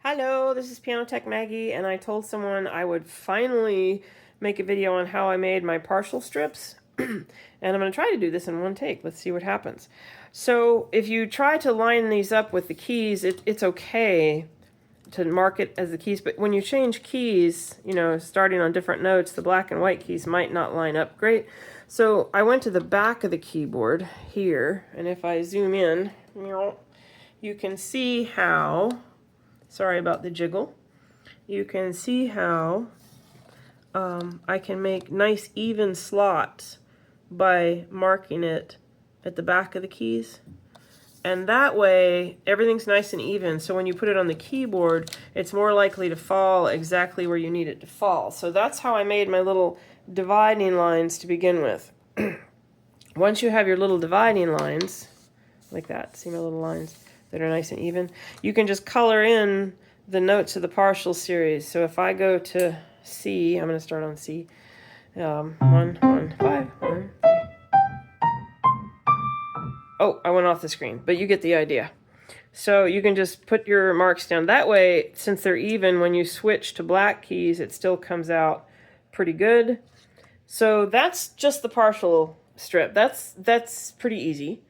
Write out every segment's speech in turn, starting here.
Hello, this is Piano Tech Maggie, and I told someone I would finally make a video on how I made my partial strips. And I'm going to try to do this in one take. Let's see what happens. So if you try to line these up with the keys, it's okay to mark it as the keys, but when you change keys, you know, starting on different notes, the black and white keys might not line up great. So I went to the back of the keyboard here, and if I zoom in, you can see how, sorry about the jiggle, you can see how I can make nice even slots by marking it at the back of the keys. And that way, everything's nice and even, so when you put it on the keyboard, it's more likely to fall exactly where you need it to fall. So that's how I made my little dividing lines to begin with. Once you have your little dividing lines, like that, see my little lines that are nice and even, you can just color in the notes of the partial series. So if I go to C, I'm going to start on C. 1, 1, 5, 1, 3. Oh, I went off the screen, but you get the idea. So you can just put your marks down. That way, since they're even, when you switch to black keys, it still comes out pretty good. So that's just the partial strip. That's pretty easy.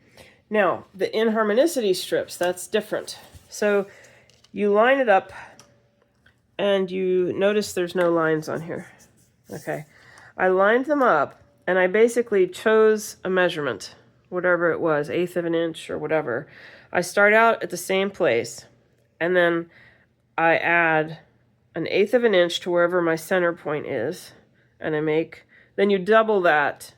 Now, the inharmonicity strips, that's different. So you line it up, and you notice there's no lines on here. Okay. I lined them up, and I basically chose a measurement, whatever it was, 1/8 of an inch or whatever. I start out at the same place, and then I add 1/8 of an inch to wherever my center point is, and then you double that,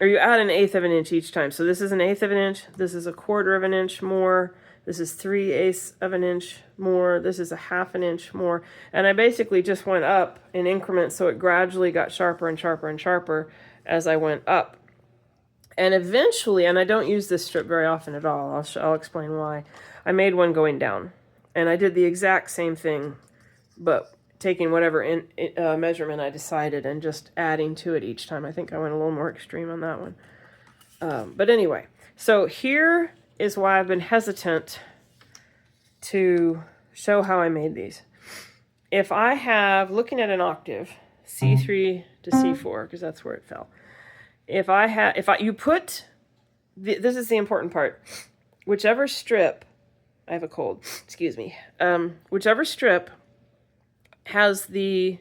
or you add 1/8 of an inch each time. So this is 1/8 of an inch, this is 1/4 of an inch more, this is 3/8 of an inch more, this is 1/2 an inch more, and I basically just went up in increments, so it gradually got sharper and sharper and sharper as I went up. And eventually, and I don't use this strip very often at all, I'll explain why, I made one going down. And I did the exact same thing, but taking whatever measurement I decided and just adding to it each time. I think I went a little more extreme on that one. But anyway, so here is why I've been hesitant to show how I made these. If I have, looking at an octave, C3 to C4, because that's where it fell. This is the important part. Whichever strip, I have a cold, excuse me. Whichever strip has the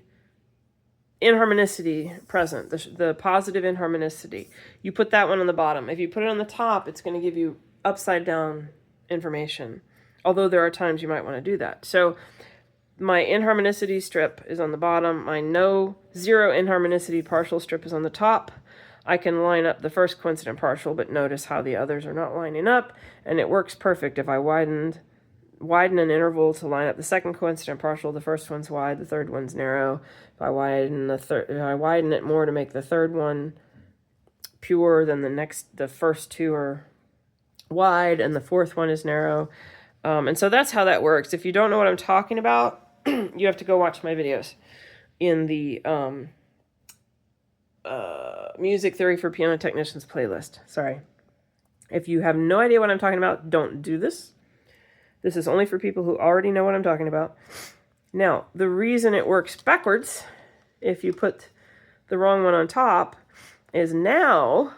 inharmonicity present, the positive inharmonicity, you put that one on the bottom. If you put it on the top, it's going to give you upside down information. Although there are times you might want to do that. So my inharmonicity strip is on the bottom. My zero inharmonicity partial strip is on the top. I can line up the first coincident partial, but notice how the others are not lining up, and it works perfect. If I widen an interval to line up the second coincident partial, the first one's wide, the third one's narrow. If I widen it more to make the third one pure, then the first two are wide, and the fourth one is narrow. And so that's how that works. If you don't know what I'm talking about, you have to go watch my videos in the Music Theory for Piano Technicians playlist. Sorry. If you have no idea what I'm talking about, don't do this. This is only for people who already know what I'm talking about. Now, the reason it works backwards, if you put the wrong one on top, is now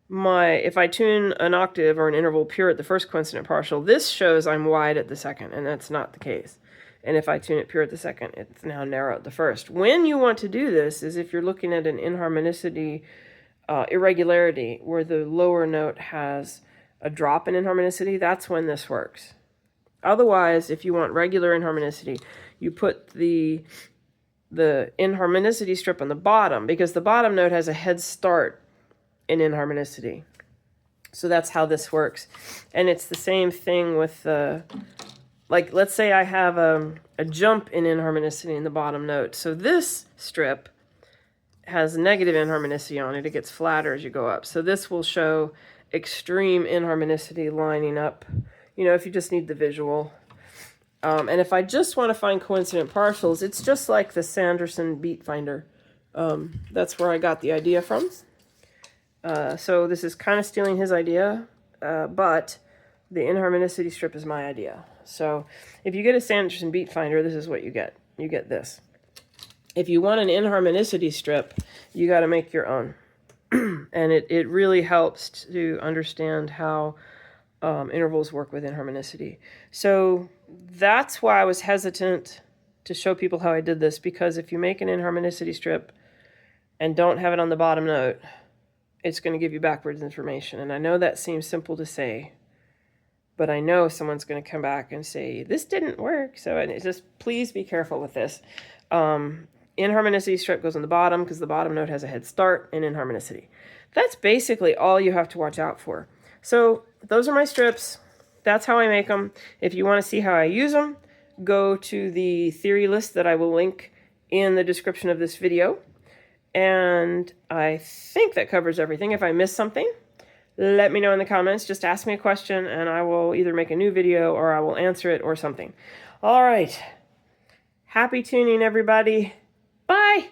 if I tune an octave or an interval pure at the first coincident partial, this shows I'm wide at the second, and that's not the case. And if I tune it pure at the second, it's now narrow at the first. When you want to do this is if you're looking at an inharmonicity irregularity where the lower note has a drop in inharmonicity, that's when this works. Otherwise, if you want regular inharmonicity, you put the inharmonicity strip on the bottom, because the bottom note has a head start in inharmonicity. So that's how this works. And it's the same thing with like, let's say I have a jump in inharmonicity in the bottom note. So this strip has negative inharmonicity on it. It gets flatter as you go up. So this will show extreme inharmonicity lining up, you know, if you just need the visual. And if I just want to find coincident partials, it's just like the Sanderson beat finder. That's where I got the idea from. So this is kind of stealing his idea, but the inharmonicity strip is my idea. So if you get a Sanderson beat finder, this is what you get. You get this. If you want an inharmonicity strip, you got to make your own. And it really helps to understand how intervals work with inharmonicity. So that's why I was hesitant to show people how I did this, because if you make an inharmonicity strip and don't have it on the bottom note, it's going to give you backwards information. And I know that seems simple to say, but I know someone's going to come back and say, this didn't work. So it's just, please be careful with this. Inharmonicity strip goes on the bottom because the bottom note has a head start in inharmonicity. That's basically all you have to watch out for. So those are my strips. That's how I make them. If you want to see how I use them, go to the theory list that I will link in the description of this video. And I think that covers everything. If I missed something, let me know in the comments. Just ask me a question and I will either make a new video or I will answer it or something. All right. Happy tuning, everybody. Bye.